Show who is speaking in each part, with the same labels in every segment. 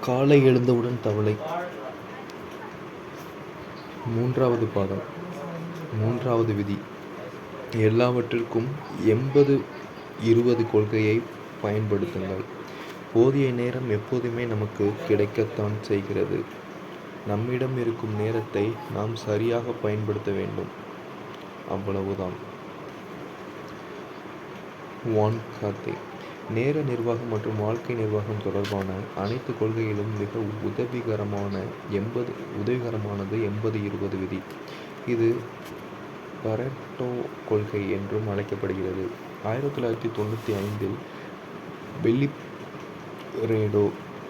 Speaker 1: காலை எழுந்தவுடன் தவளை. மூன்றாவது பாடம். மூன்றாவது விதி. எல்லாவற்றிற்கும் 80-20 கொள்கையை பயன்படுத்துங்கள். போதிய நேரம் எப்போதுமே நமக்கு கிடைக்கத்தான் செய்கிறது. நம்மிடம் இருக்கும் நேரத்தை நாம் சரியாக பயன்படுத்த வேண்டும். அவ்வளவுதான். வான் காத்தே. நேர நிர்வாகம் மற்றும் வாழ்க்கை நிர்வாகம் தொடர்பான அனைத்து கொள்கையிலும் மிக உதவிகரமானது 80-20 விதி. இது பரெட்டோ கொள்கை என்றும் அழைக்கப்படுகிறது. 1995 வில்லிஃப்ரெடோ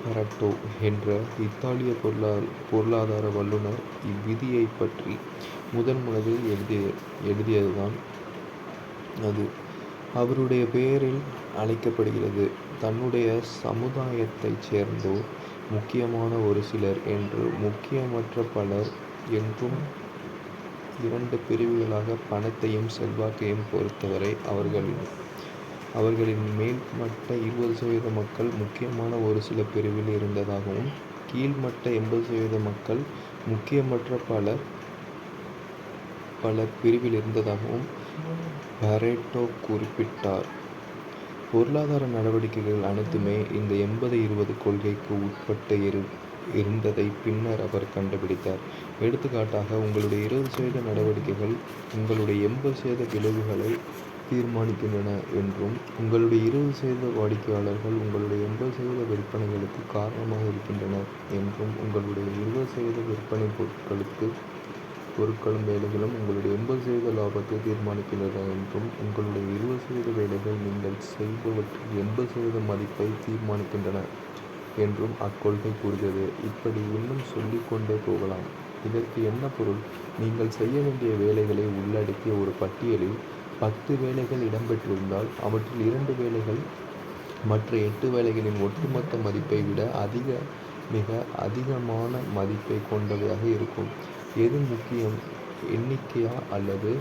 Speaker 1: பரெட்டோ என்ற இத்தாலிய பொருளாதார வல்லுநர் இவ்விதியை பற்றி முதலில் எழுதியதுதான் அது அவருடைய பெயரில் அழைக்கப்படுகிறது. தன்னுடைய சமுதாயத்தைச் சேர்ந்தோர், முக்கியமான ஒரு சிலர் என்று முக்கியமற்ற பலர் என்றும் 2 பிரிவுகளாக பணத்தையும் செல்வாக்கையும் பொறுத்தவரை அவர்களின் மேல்மட்ட 20% மக்கள் முக்கியமான ஒரு சில பிரிவில் இருந்ததாகவும், கீழ்மட்ட 80% மக்கள் முக்கியமற்ற பல பிரிவில் இருந்ததாகவும் பரெட்டோ குறிப்பிட்டார். பொருளாதார நடவடிக்கைகள் அனைத்துமே இந்த 80-20 கொள்கைக்கு உட்பட்டு இருந்ததை பின்னர் அவர் கண்டுபிடித்தார். எடுத்துக்காட்டாக, உங்களுடைய 20% நடவடிக்கைகள் உங்களுடைய 80% விளைவுகளை தீர்மானிக்கின்றன என்றும், உங்களுடைய 20% வாடிக்கையாளர்கள் உங்களுடைய 80% விற்பனைகளுக்கு காரணமாக இருக்கின்றனர் என்றும், உங்களுடைய 20% விற்பனை பொருட்களும் வேலைகளும் உங்களுடைய 80% லாபத்தை தீர்மானிக்கின்றன என்றும், உங்களுடைய 20% வேலைகள் நீங்கள் செய்பவற்றில் 80% மதிப்பை தீர்மானிக்கின்றன என்றும் அக்கொள்கை கூறுகிறது. இப்படி இன்னும் சொல்லிக்கொண்டே போகலாம். இதற்கு என்ன பொருள்? நீங்கள் செய்ய வேண்டிய வேலைகளை உள்ளடக்கிய ஒரு பட்டியலில் 10 வேலைகள் இடம்பெற்றிருந்தால், அவற்றில் 2 வேலைகள் மற்ற 8 வேலைகளின் ஒட்டுமொத்த மதிப்பை விட மிக அதிகமான மதிப்பை கொண்டவையாக இருக்கும். எது முக்கியம், எண்ணிக்கையா அல்லது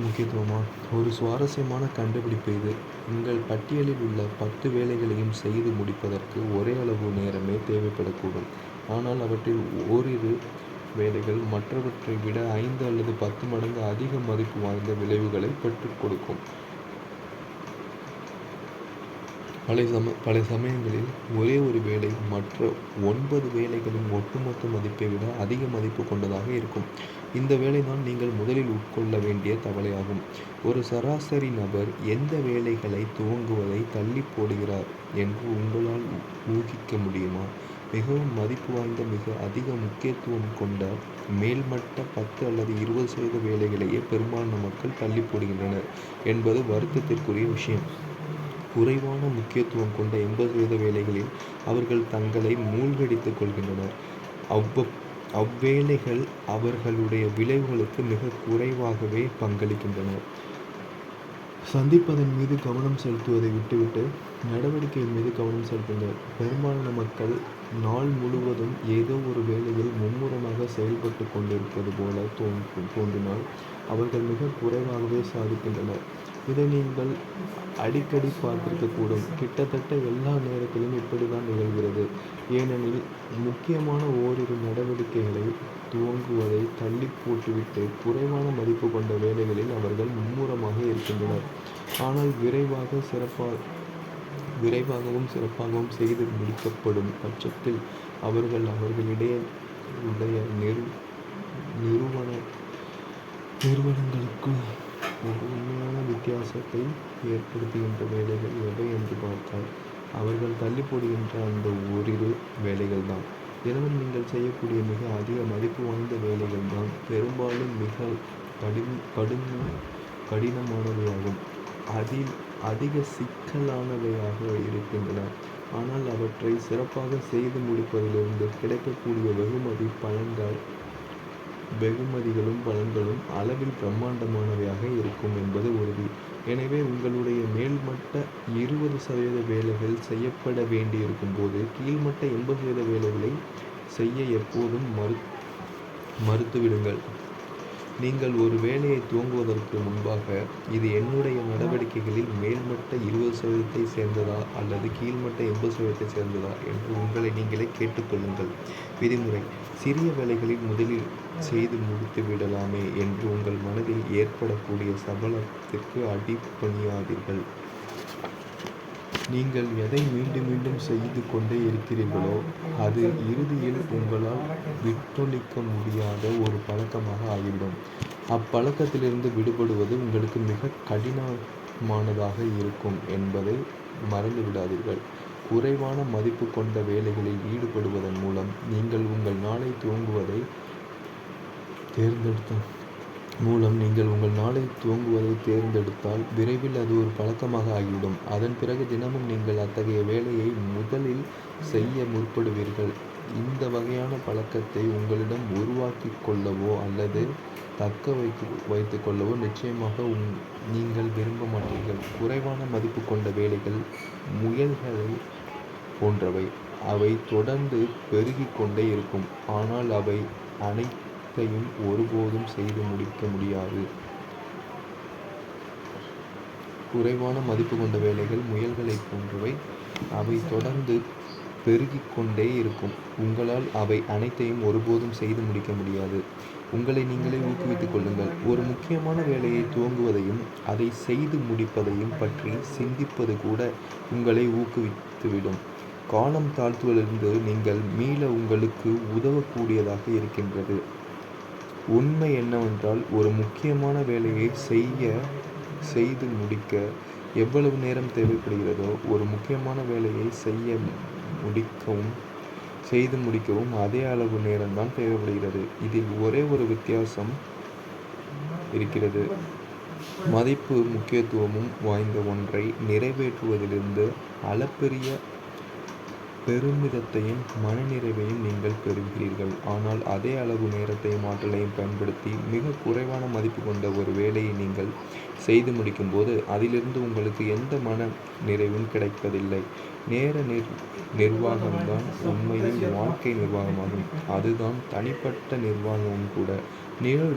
Speaker 1: முக்கியத்துவமா? ஒரு சுவாரஸ்யமான கண்டுபிடிப்பு இது. உங்கள் பட்டியலில் உள்ள 10 வேலைகளையும் செய்து முடிப்பதற்கு ஒரே அளவு நேரமே தேவைப்படக்கூடும். ஆனால் அவற்றில் ஓரிரு வேலைகள் மற்றவற்றை விட 5 அல்லது 10 மடங்கு அதிக மதிப்பு வாய்ந்த விளைவுகளை பெற்றுக் கொடுக்கும். பல சமயங்களில் ஒரே ஒரு வேலை மற்ற 9 வேலைகளின் ஒட்டுமொத்த மதிப்பை விட அதிக மதிப்பு கொண்டதாக இருக்கும். இந்த வேலைதான் நீங்கள் முதலில் உட்கொள்ள வேண்டிய தவளையாகும். ஒரு சராசரி நபர் எந்த வேலைகளை துவங்குவதை தள்ளி போடுகிறார் என்று உங்களால் ஊகிக்க முடியுமா? மிகவும் மதிப்பு வாய்ந்த, மிக அதிக முக்கியத்துவம் கொண்ட மேல்மட்ட 10 அல்லது 20% வேலைகளையே பெரும்பாலான மக்கள் தள்ளி போடுகின்றனர் என்பது வருத்தத்திற்குரிய விஷயம். குறைவான முக்கியத்துவம் கொண்ட 80% வேலைகளில் அவர்கள் தங்களை மூழ்கடித்துக் கொள்கின்றனர். அவ்வேலைகள் அவர்களுடைய விளைவுகளுக்கு மிக குறைவாகவே பங்களிக்கின்றன. சந்திப்பதன் மீது கவனம் செலுத்துவதை விட்டுவிட்டு நடவடிக்கையின் மீது கவனம் செலுத்துங்கள். பெரும்பாலான மக்கள் நாள் முழுவதும் ஏதோ ஒரு வேலையில் மும்முரமாக செயல்பட்டு கொண்டிருப்பது போல தோன்றினால் அவர்கள் மிக குறைவாகவே சாதிக்கின்றனர். இதை நீங்கள் அடிக்கடி பார்த்திருக்கக்கூடும். கிட்டத்தட்ட எல்லா நேரத்திலும் இப்படித்தான் நிகழ்கிறது. ஏனெனில் முக்கியமான ஓரிரு நடவடிக்கைகளை துவங்குவதை தள்ளி போட்டுவிட்டு குறைவான மதிப்பு கொண்ட வேலைகளில் அவர்கள் மும்முரமாக இருக்கின்றனர். ஆனால் விரைவாகவும் சிறப்பாகவும் செய்து முடிக்கப்படும் பட்சத்தில் அவர்கள் அவர்களுடைய நிறுவனங்களுக்குள் ஒரு உண்மையான வித்தியாசத்தை ஏற்படுத்துகின்ற வேலைகள் எவை என்று பார்த்தால், அவர்கள் தள்ளி போடுகின்ற அந்த ஓரிரு வேலைகள் தான். தினமும் நீங்கள் செய்யக்கூடிய மிக அதிக மதிப்பு வாய்ந்த வேலைகள் தான் பெரும்பாலும் மிக கடினமானவையாகும். அதிக சிக்கலானவையாக இருக்கின்றன. ஆனால் அவற்றை சிறப்பாக செய்து முடிப்பதிலிருந்து கிடைக்கக்கூடிய பலன்களும் அளவில் பிரம்மாண்டமானவையாக இருக்கும் என்பது உறுதி. எனவே உங்களுடைய மேல்மட்ட 20% வேலைகள் செய்யப்பட வேண்டியிருக்கும் போது, கீழ்மட்ட 80% வேலைகளை செய்ய எப்போதும் மறுத்துவிடுங்கள். நீங்கள் ஒரு வேலையை துவங்குவதற்கு முன்பாக, இது என்னுடைய நடவடிக்கைகளில் மேல்மட்ட 20% சேர்ந்ததா அல்லது கீழ்மட்ட 80% சேர்ந்ததா என்று உங்களை நீங்களே கேட்டுக்கொள்ளுங்கள். விதிமுறை: சிறிய வேலைகளில் முதலில் செய்து முடித்து விடலாமே என்று உங்கள் மனதில் ஏற்படக்கூடிய சபலத்திற்கு அடிபணியாதீர்கள். நீங்கள் எதை மீண்டும் மீண்டும் செய்து கொண்டே இருக்கிறீர்களோ அது இறுதியில் உங்களால் விட்டொழிக்க முடியாத ஒரு பழக்கமாக ஆகிவிடும். அப்பழக்கத்திலிருந்து விடுபடுவது உங்களுக்கு மிக கடினமானதாக இருக்கும் என்பதை மறந்துவிடாதீர்கள். குறைவான மதிப்பு கொண்ட வேலைகளில் ஈடுபடுவதன் மூலம் நீங்கள் உங்கள் நாளை துவங்குவதை தேர்ந்தெடுத்தால் விரைவில் அது ஒரு பழக்கமாக ஆகிவிடும். அதன் பிறகு தினமும் நீங்கள் அத்தகைய வேலையை முதலில் செய்ய முற்படுவீர்கள். இந்த வகையான பழக்கத்தை உங்களிடம் உருவாக்கிக் கொள்ளவோ அல்லது தக்க வைத்துக் கொள்ளவோ நிச்சயமாக நீங்கள் விரும்ப மாட்டீர்கள். குறைவான மதிப்பு கொண்ட வேலைகள் முயல்களை போன்றவை. அவை தொடர்ந்து பெருகிக் கொண்டே இருக்கும், ஆனால் அவை அனைத்தையும் ஒருபோதும் செய்து முடிக்க முடியாது. குறைவான மதிப்பு கொண்ட வேலைகள் முயல்களைப் போன்றவை. அவை தொடர்ந்து பெருகிக் கொண்டே இருக்கும், உங்களால் அவை அனைத்தையும் ஒருபோதும் செய்து முடிக்க முடியாது. உங்களை நீங்களே ஊக்குவித்துக் கொள்ளுங்கள். ஒரு முக்கியமான வேலையை துவங்குவதையும் அதை செய்து முடிப்பதையும் பற்றி சிந்திப்பது கூட உங்களை ஊக்குவித்துவிடும். காலம் தாழ்த்துவதிலிருந்து நீங்கள் மீள உங்களுக்கு உதவக்கூடியதாக இருக்கின்றது. உண்மை என்னவென்றால், ஒரு முக்கியமான வேலையை செய்து முடிக்க எவ்வளவு நேரம் தேவைப்படுகிறதோ ஒரு முக்கியமான வேலையை செய்து முடிக்கவும் அதே அளவு நேரம்தான் தேவைப்படுகிறது. இதில் ஒரே ஒரு வித்தியாசம் இருக்கிறது. மதிப்பு முக்கியத்துவமும் வாய்ந்த ஒன்றை நிறைவேற்றுவதிலிருந்து அளப்பெரிய பெருமிதத்தையும் மனநிறைவையும் நீங்கள் பெறுகிறீர்கள். ஆனால் அதே அளவு நேரத்தையும் ஆற்றலையும் பயன்படுத்தி மிக குறைவான மதிப்பு கொண்ட ஒரு வேலையை நீங்கள் செய்து முடிக்கும் போது அதிலிருந்து உங்களுக்கு எந்த மன நிறைவும் கிடைப்பதில்லை. நேர நிர்வாகம்தான் உண்மையில் வாழ்க்கை நிர்வாகமாகும். அதுதான் தனிப்பட்ட நிர்வாகமும் கூட.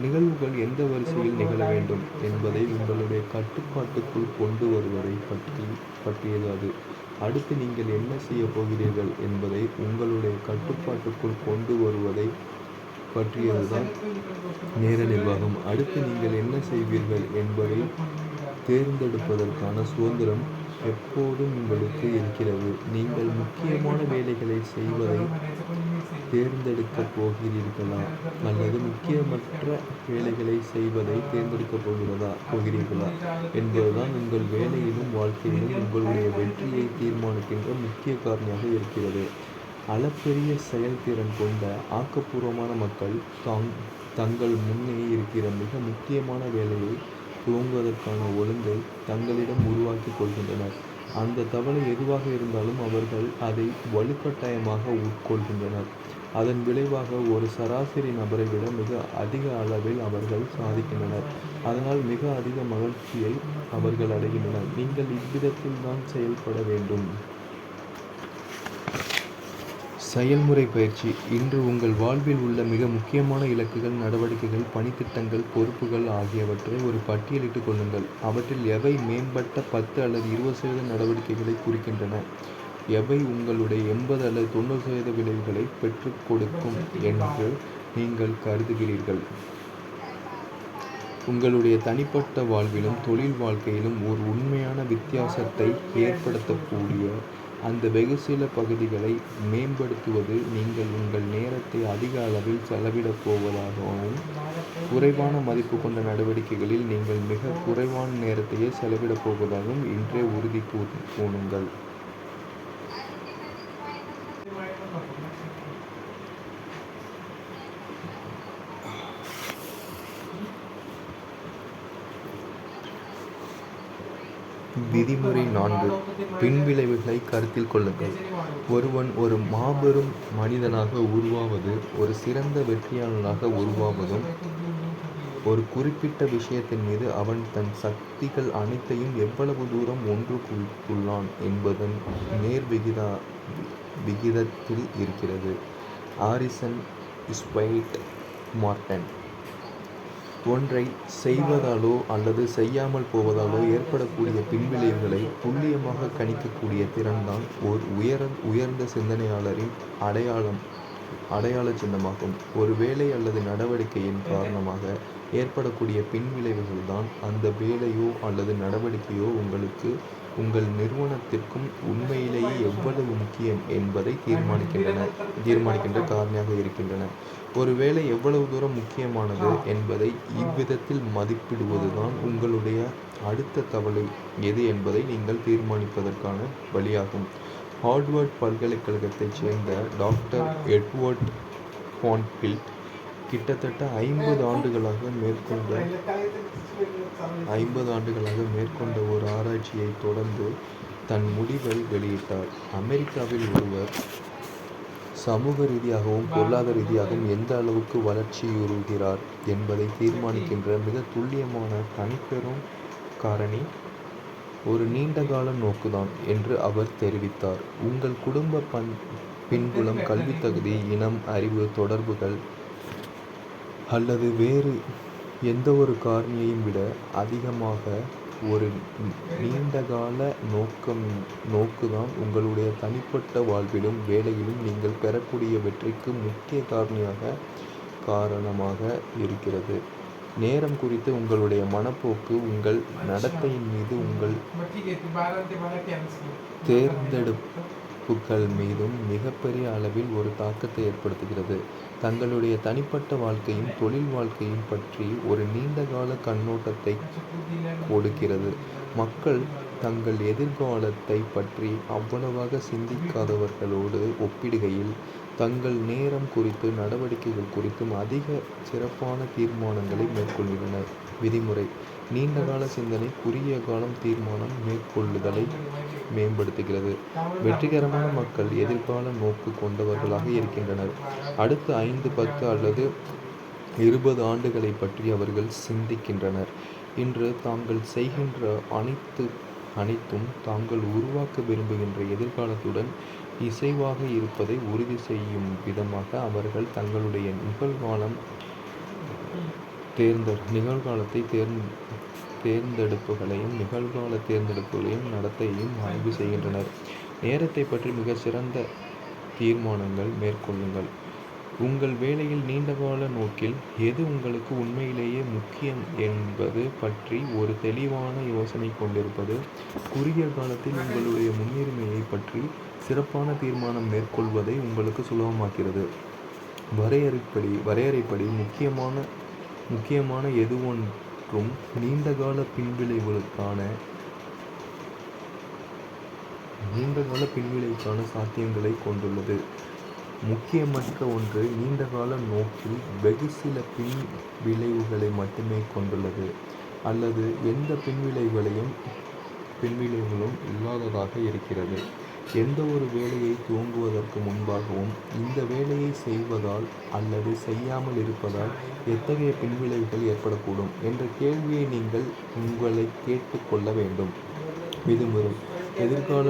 Speaker 1: நிகழ்வுகள் எந்த வரிசையில் நிகழ வேண்டும் என்பதை உங்களுடைய கட்டுப்பாட்டுக்குள் கொண்டு வருவதை பற்றியது அது. அடுத்து நீங்கள் என்ன செய்யப் போகிறீர்கள் என்பதை உங்களுடைய கட்டுப்பாட்டுக்குள் கொண்டு வருவதை பற்றியதுதான் நேர நிர்வாகம். அடுத்து நீங்கள் என்ன செய்வீர்கள் என்பதை தேர்ந்தெடுப்பதற்கான சுதந்திரம் எப்போதும் உங்களுக்கு இருக்கிறது. நீங்கள் முக்கியமான வேலைகளை செய்வதை தேர்ந்தெடுக்கப் போகிறீர்களா அல்லது முக்கியமற்ற வேலைகளை செய்வதை தேர்ந்தெடுக்கப் போகிறீர்களா என்பதுதான் உங்கள் வேலையிலும் வாழ்க்கையிலும் உங்களுடைய வெற்றியை தீர்மானிக்கின்ற முக்கிய காரணியாக இருக்கிறது. அளப்பெரிய செயல்திறன் கொண்ட ஆக்கப்பூர்வமான மக்கள் தங்கள் முன்னே இருக்கிற மிக முக்கியமான வேலையை துவங்குவதற்கான ஒழுங்கை தங்களிடம் உருவாக்கிக் கொள்கின்றனர். அந்த தவணை எதுவாக இருந்தாலும் அவர்கள் அதை வலுக்கட்டாயமாக உட்கொள்கின்றனர். அதன் விளைவாக ஒரு சராசரி நபரை விட மிக அதிக அளவில் அவர்கள் சாதிக்கின்றனர். அதனால் மிக அதிக மகிழ்ச்சியை அவர்கள் அடைகின்றனர். நீங்கள் இவ்விதத்தில் தான் செயல்பட வேண்டும். செயல்முறை பயிற்சி. இன்று உங்கள் வாழ்வில் உள்ள மிக முக்கியமான இலக்குகள், நடவடிக்கைகள், பணித்திட்டங்கள், பொறுப்புகள் ஆகியவற்றை ஒரு பட்டியலிட்டுக் கொள்ளுங்கள். அவற்றில் எவை மேம்பட்ட 10 அல்லது 20% நடவடிக்கைகளை குறிக்கின்றன, எவை உங்களுடைய 80 அல்லது 90% விளைவுகளை பெற்றுக் கொடுக்கும் என்று நீங்கள் கருதுகிறீர்கள். உங்களுடைய தனிப்பட்ட வாழ்விலும் தொழில் வாழ்க்கையிலும் ஒரு உண்மையான வித்தியாசத்தை ஏற்படுத்தக்கூடிய அந்த வெகு சில பகுதிகளை மேம்படுத்துவது நீங்கள் உங்கள் நேரத்தை அதிக அளவில் செலவிடப் போவதாகவும், குறைவான மதிப்பு கொண்ட நடவடிக்கைகளில் நீங்கள் மிக குறைவான நேரத்தையே செலவிடப் போவதாகவும் இன்றே உறுதி பூணுங்கள். விதிமுறை 4. பின்விளைவுகளை கருத்தில் கொள்ளுங்கள். ஒருவன் ஒரு மாபெரும் மனிதனாக உருவாவது, ஒரு சிறந்த வெற்றியாளனாக உருவாவதும், ஒரு குறிப்பிட்ட விஷயத்தின் மீது அவன் தன் சக்திகள் அனைத்தையும் எவ்வளவு தூரம் ஒன்று குவித்துள்ளான் என்பதன் விகிதத்தில் இருக்கிறது. Harrison ஸ்வைட் modern. ஒன்றை செய்வதாலோ அல்லது செய்யாமல் போவதாலோ ஏற்படக்கூடிய பின்விளைவுகளை துல்லியமாக கணிக்கக்கூடிய திறன்தான் ஓர் உயர்ந்த சிந்தனையாளரின் அடையாள சின்னமாகும். ஒரு வேலை அல்லது நடவடிக்கையின் காரணமாக ஏற்படக்கூடிய பின்விளைவுகள் தான் அந்த வேலையோ அல்லது நடவடிக்கையோ உங்கள் நிறுவனத்திற்கும் உண்மையிலேயே எவ்வளவு முக்கியம் என்பதை தீர்மானிக்கின்ற காரணியாக இருக்கின்றன. ஒரு வேலை எவ்வளவு தூரம் முக்கியமானது என்பதை இவ்விதத்தில் மதிப்பிடுவதுதான் உங்களுடைய அடுத்த தவளை எது என்பதை நீங்கள் தீர்மானிப்பதற்கான வழியாகும். ஹார்வர்ட் பல்கலைக்கழகத்தைச் சேர்ந்த டாக்டர் எட்வர்ட் பான்ஃபீல்ட் கிட்டத்தட்ட 50 ஆண்டுகளாக மேற்கொண்ட ஒரு ஆராய்ச்சியை தொடர்ந்து தன் முடிவை வெளியிட்டார். அமெரிக்காவில் ஒருவர் சமூக ரீதியாகவும் பொருளாதார ரீதியாகவும் எந்த அளவுக்கு வளர்ச்சியுறுகிறார் என்பதை தீர்மானிக்கின்ற மிக துல்லியமான தனிப்பெரும் காரணி ஒரு நீண்டகால நோக்குதான் என்று அவர் தெரிவித்தார். உங்கள் குடும்ப பின்புலம், கல்வித் தகுதி, இனம், அறிவு, தொடர்புகள் அல்லது வேறு எந்தவொரு காரணியையும் விட அதிகமாக ஒரு நீண்டகால நோக்குதான் உங்களுடைய தனிப்பட்ட வாழ்விலும் வேலையிலும் நீங்கள் பெறக்கூடிய வெற்றிக்கு முக்கிய காரணமாக இருக்கிறது. நேரம் குறித்து உங்களுடைய மனப்போக்கு உங்கள் நடத்தையின் மீது, உங்கள் தேர்ந்தெடுப்புகள் மீதும் மிகப்பெரிய அளவில் ஒரு தாக்கத்தை ஏற்படுத்துகிறது. தங்களுடைய தனிப்பட்ட வாழ்க்கையும் தொழில் வாழ்க்கையும் பற்றி ஒரு நீண்டகால கண்ணோட்டத்தை கொடுக்கிறது. மக்கள் தங்கள் எதிர்காலத்தை பற்றி அவ்வளவாக சிந்திக்காதவர்களோடு ஒப்பிடுகையில் தங்கள் நேரம் குறித்து, நடவடிக்கைகள் குறித்தும் அதிக சிறப்பான தீர்மானங்களை மேற்கொள்கின்றனர். விதிமுறை: நீண்டகால சிந்தனை குறுகிய காலம் தீர்மானம் மேற்கொள்ளுதலை மேம்படுத்துகிறது. வெற்றிகரமான மக்கள் எதிர்கால நோக்கு கொண்டவர்களாக இருக்கின்றனர். அடுத்த 5, 10 அல்லது 20 ஆண்டுகளை பற்றி அவர்கள் சிந்திக்கின்றனர். இன்று தாங்கள் செய்கின்ற அனைத்தும் தாங்கள் உருவாக்க விரும்புகின்ற எதிர்காலத்துடன் இசைவாக இருப்பதை உறுதி செய்யும் விதமாக அவர்கள் தங்களுடைய நிகழ்கால தேர்ந்தெடுப்புகளையும் நடத்தையையும் ஆய்வு செய்கின்றனர். நேரத்தை பற்றி மிக சிறந்த தீர்மானங்கள் மேற்கொள்ளுங்கள். உங்கள் வேலையில் நீண்டகால நோக்கில் எது உங்களுக்கு உண்மையிலேயே முக்கியம் என்பது பற்றி ஒரு தெளிவான யோசனை கொண்டிருப்பது குறுகிய காலத்தில் உங்களுடைய முன்னுரிமையை பற்றி சிறப்பான தீர்மானம் மேற்கொள்வதை உங்களுக்கு சுலபமாக்கிறது. வரையறைப்படி முக்கியமான எதுவொன்றும் நீண்டகால பின்விளைவுக்கான சாத்தியங்களை கொண்டுள்ளது. முக்கியமற்ற ஒன்று நீண்டகால நோக்கில் வெகு சில பின்விளைவுகளை மட்டுமே கொண்டுள்ளது அல்லது எந்த பின்விளைவுகளும் இல்லாததாக இருக்கிறது. எந்த ஒரு வேலையை துவங்குவதற்கு முன்பாகவும் இந்த வேலையை செய்வதால் அல்லது செய்யாமல் இருப்பதால் எத்தகைய பின்விளைவுகள் ஏற்படக்கூடும் என்ற கேள்வியை நீங்கள் உங்களை கேட்டுக்கொள்ள வேண்டும். விதிமுறை: எதிர்கால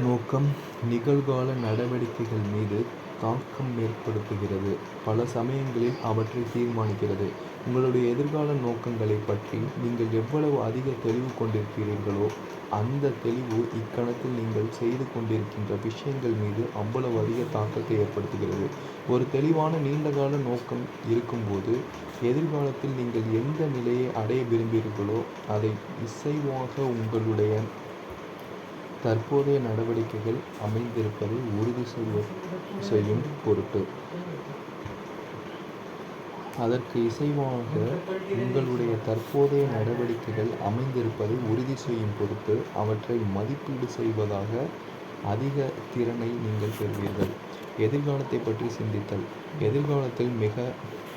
Speaker 1: நோக்கம் நிகழ்கால நடவடிக்கைகள் மீது தாக்கம் ஏற்படுத்துகிறது, பல சமயங்களில் அவற்றை தீர்மானிக்கிறது. உங்களுடைய எதிர்கால நோக்கங்களை பற்றி நீங்கள் எவ்வளவு அதிக தெளிவு கொண்டிருக்கிறீர்களோ அந்த தெளிவு இக்கணத்தில் நீங்கள் செய்து கொண்டிருக்கின்ற விஷயங்கள் மீது அவ்வளவு அதிக தாக்கத்தை ஏற்படுத்துகிறது. ஒரு தெளிவான நீண்டகால நோக்கம் இருக்கும்போது எதிர்காலத்தில் நீங்கள் எந்த நிலையை அடைய விரும்புகிறீர்களோ அதை இசைவாக உங்களுடைய தற்போதைய நடவடிக்கைகள் அமைந்திருப்பதை உறுதி செய்யும் பொருட்டு அவற்றை மதிப்பீடு செய்வதாக அதிக திறனை நீங்கள் பெறுவீர்கள். எதிர்காலத்தை பற்றி சிந்தித்தல்: எதிர்காலத்தில்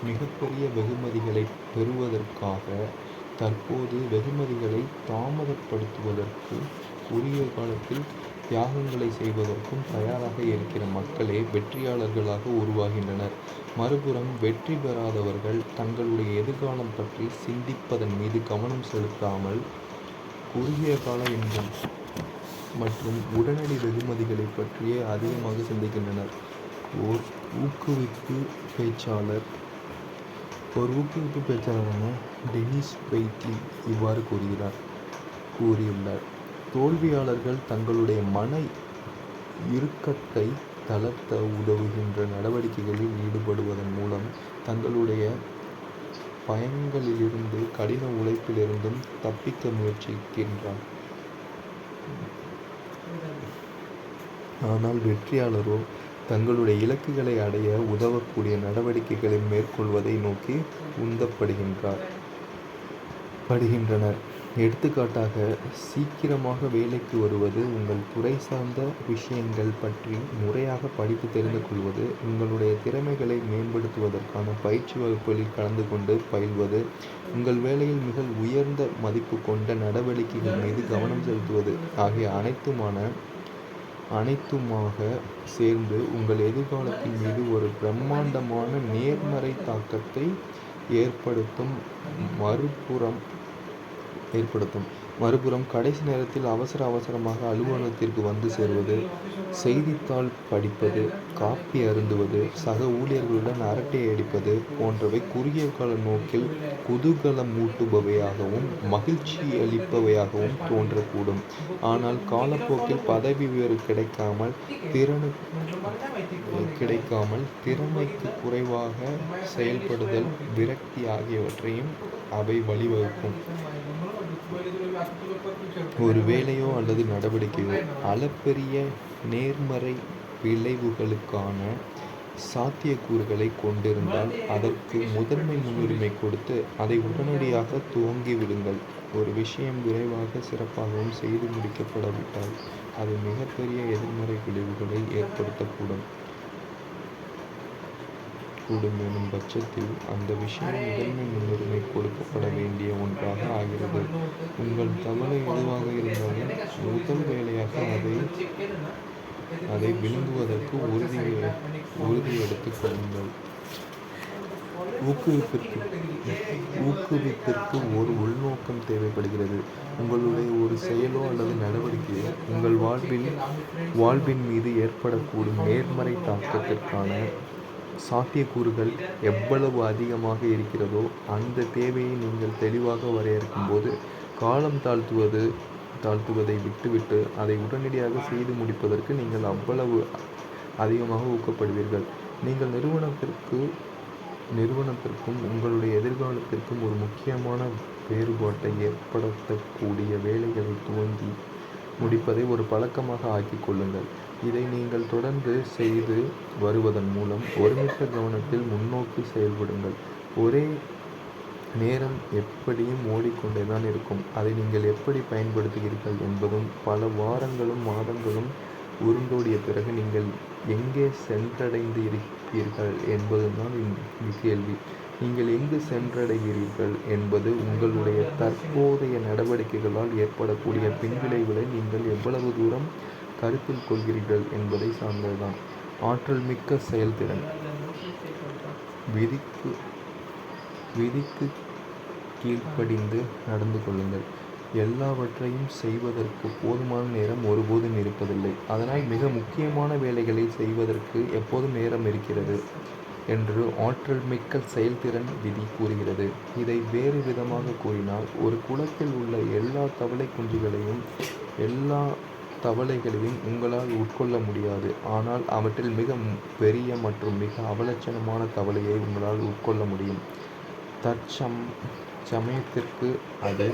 Speaker 1: மிகப்பெரிய வெகுமதிகளை பெறுவதற்காக தற்போது வெகுமதிகளை தாமதப்படுத்துவதற்கு, குறுகிய காலத்தில் தியாகங்களை செய்வதற்கும் தயாராக இருக்கிற மக்களே வெற்றியாளர்களாக உருவாகின்றனர். மறுபுறம் வெற்றி பெறாதவர்கள் தங்களுடைய எதிர்காலம் பற்றி சிந்திப்பதன் மீது கவனம் செலுத்தாமல் குறுகிய கால இன்பம் மற்றும் உடனடி வெகுமதிகளை பற்றியே அதிகமாக சிந்திக்கின்றனர். ஓர் ஊக்குவிப்பு பேச்சாளர் பேச்சாளரான டெனிஸ் பெய்ட்லி இவ்வாறு கூறியுள்ளார். தோல்வியாளர்கள் தங்களுடைய மன இறுக்கத்தை தளர்த்த உதவுகின்ற நடவடிக்கைகளில் ஈடுபடுவதன் மூலம் தங்களுடைய பயங்களிலிருந்து கடின உழைப்பிலிருந்தும் தப்பிக்க முயற்சிக்கின்றார். ஆனால் வெற்றியாளரோ தங்களுடைய இலக்குகளை அடைய உதவக்கூடிய நடவடிக்கைகளை மேற்கொள்வதை நோக்கி உந்தப்படுகின்றனர். எடுத்துக்காட்டாக, சீக்கிரமாக வேலைக்கு வருவது, உங்கள் துறை சார்ந்த விஷயங்கள் பற்றி முறையாக படித்து தெரிந்து கொள்வது, உங்களுடைய திறமைகளை மேம்படுத்துவதற்கான பயிற்சி வகுப்புகளில் கலந்து கொண்டு பயில்வது, உங்கள் வேலையில் மிக உயர்ந்த மதிப்பு கொண்ட நடவடிக்கைகள் மீது கவனம் செலுத்துவது ஆகிய அனைத்துமாக சேர்ந்து உங்கள் எதிர்காலத்தின் மீது ஒரு பிரம்மாண்டமான நேர்மறை தாக்கத்தை ஏற்படுத்தும். மறுபுறம் கடைசி நேரத்தில் அவசரமாக அலுவலகத்திற்கு வந்து சேருவது, செய்தித்தாள் படிப்பது, காப்பி அருந்துவது, சக ஊழியர்களுடன் அரட்டை அடிப்பது போன்றவை குறுகிய கால நோக்கில் குதூகலமூட்டுபவையாகவும் மகிழ்ச்சி அளிப்பவையாகவும் தோன்றக்கூடும். ஆனால் காலப்போக்கில் பதவி உயர்வு கிடைக்காமல் திறமைக்கு குறைவாக செயல்படுதல், விரக்தி ஆகியவற்றையும் அவை வழிவகுக்கும். ஒரு வேலையோ அல்லது நடவடிக்கையோ அளப்பரிய நேர்மறை விளைவுகளுக்கான சாத்தியக்கூறுகளை கொண்டிருந்தால் அதற்கு முதன்மை முன்னுரிமை கொடுத்து அதை உடனடியாக துவங்கிவிடுங்கள். ஒரு விஷயம் விரைவாக சிறப்பாகவும் செய்து முடிக்கப்படாவிட்டால் அது மிகப்பெரிய எதிர்மறை விளைவுகளை ஏற்படுத்தக்கூடும் எனும் பட்சத்தில் அந்த விஷயம் முதன்மை முன்னுரிமை கொடுக்கப்பட வேண்டிய ஒன்றாக ஆகிறது. உங்கள் கவலை எதுவாக இருந்தாலும் முதல் வேலையாக அதை விழுங்குவதற்கு உறுதி எடுத்துக் கொள்ளுங்கள். ஊக்குவிப்பிற்கு ஒரு உள்நோக்கம் தேவைப்படுகிறது. உங்களுடைய ஒரு செயலோ அல்லது நடவடிக்கையோ உங்கள் வாழ்வின் மீது ஏற்படக்கூடும் நேர்மறை தாக்கத்திற்கான சாத்தியக்கூறுகள் எவ்வளவு அதிகமாக இருக்கிறதோ அந்த தேவையை நீங்கள் தெளிவாக வரையறுக்கும் போது காலம் தாழ்த்துவதை விட்டுவிட்டு அதை உடனடியாக செய்து முடிப்பதற்கு நீங்கள் அவ்வளவு அதிகமாக ஊக்கப்படுவீர்கள். நீங்கள் நிறுவனத்திற்கும் உங்களுடைய எதிர்காலத்திற்கும் ஒரு முக்கியமான வேறுபாட்டை ஏற்படுத்தக்கூடிய வேலைகளை துவங்கி முடிப்பதை ஒரு பழக்கமாக ஆக்கிக் கொள்ளுங்கள். இதை நீங்கள் தொடர்ந்து செய்து வருவதன் மூலம் ஒருமித்த கவனத்தில் முன்னோக்கி செயல்படுங்கள். ஒரே நேரம் எப்படியும் ஓடிக்கொண்டேதான் இருக்கும். அதை நீங்கள் எப்படி பயன்படுத்துகிறீர்கள் என்பதும் பல வாரங்களும் மாதங்களும் உருண்டோடிய பிறகு நீங்கள் எங்கே சென்றடைந்து இருப்பீர்கள் என்பதுதான் கேள்வி. நீங்கள் எங்கு சென்றடைகிறீர்கள் என்பது உங்களுடைய தற்போதைய நடவடிக்கைகளால் ஏற்படக்கூடிய பின்விளைவுகளை நீங்கள் எவ்வளவு தூரம் கருத்தில் கொள்கிறீர்கள் என்பதை சார்ந்ததுதான். ஆற்றல் மிக்க செயல்திறன். விதிக்கு கீழ்ப்படிந்து நடந்து கொள்ளுங்கள். எல்லாவற்றையும் செய்வதற்கு போதுமான நேரம் ஒருபோதும் இருப்பதில்லை. அதனால் மிக முக்கியமான வேலைகளை செய்வதற்கு எப்போதும் நேரம் இருக்கிறது என்று ஆற்றல் மிக்க செயல்திறன் விதி கூறுகிறது. இதை வேறு விதமாக கூறினால், ஒரு குளத்தில் உள்ள எல்லா தவளைகளையும் உங்களால் உட்கொள்ள முடியாது. ஆனால் அவற்றில் மிக பெரிய மற்றும் மிக அவலட்சணமான தவளையை உங்களால் உட்கொள்ள முடியும். தற்சமயத்திற்கு அது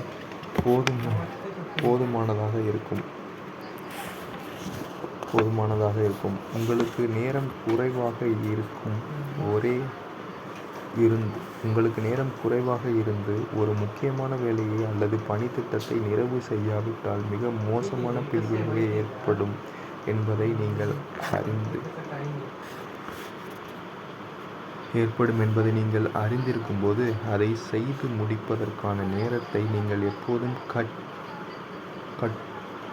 Speaker 1: போதுமானதாக இருக்கும். உங்களுக்கு நேரம் குறைவாக இருந்து ஒரு முக்கியமான வேலையை அல்லது பணித்திட்டத்தை நிறைவு செய்யாவிட்டால் மிக மோசமான பிரிவுகளே ஏற்படும் என்பதை நீங்கள் அறிந்திருக்கும் போது அதை செய்து முடிப்பதற்கான நேரத்தை நீங்கள் எப்போதும்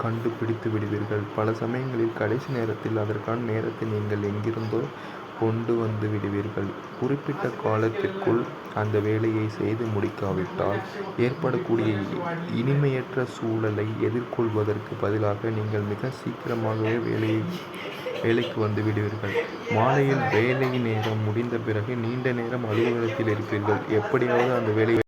Speaker 1: கண்டுபிடித்து விடுவீர்கள். பல சமயங்களில் கடைசி நேரத்தில் அதற்கான நேரத்தை நீங்கள் எங்கிருந்தோ கொண்டு வந்து விடுவீர்கள். குறிப்பிட்ட காலத்திற்குள் அந்த வேலையை செய்து முடிக்காவிட்டால் ஏற்படக்கூடிய இனிமையற்ற சூழலை எதிர்கொள்வதற்கு பதிலாக நீங்கள் மிக சீக்கிரமாகவே வேலையை வேலைக்கு வந்து விடுவீர்கள். மாலையில் வேலை நேரம் முடிந்த பிறகு நீண்ட நேரம் அலுவலகத்தில் இருப்பீர்கள். எப்படியாவது அந்த வேலையை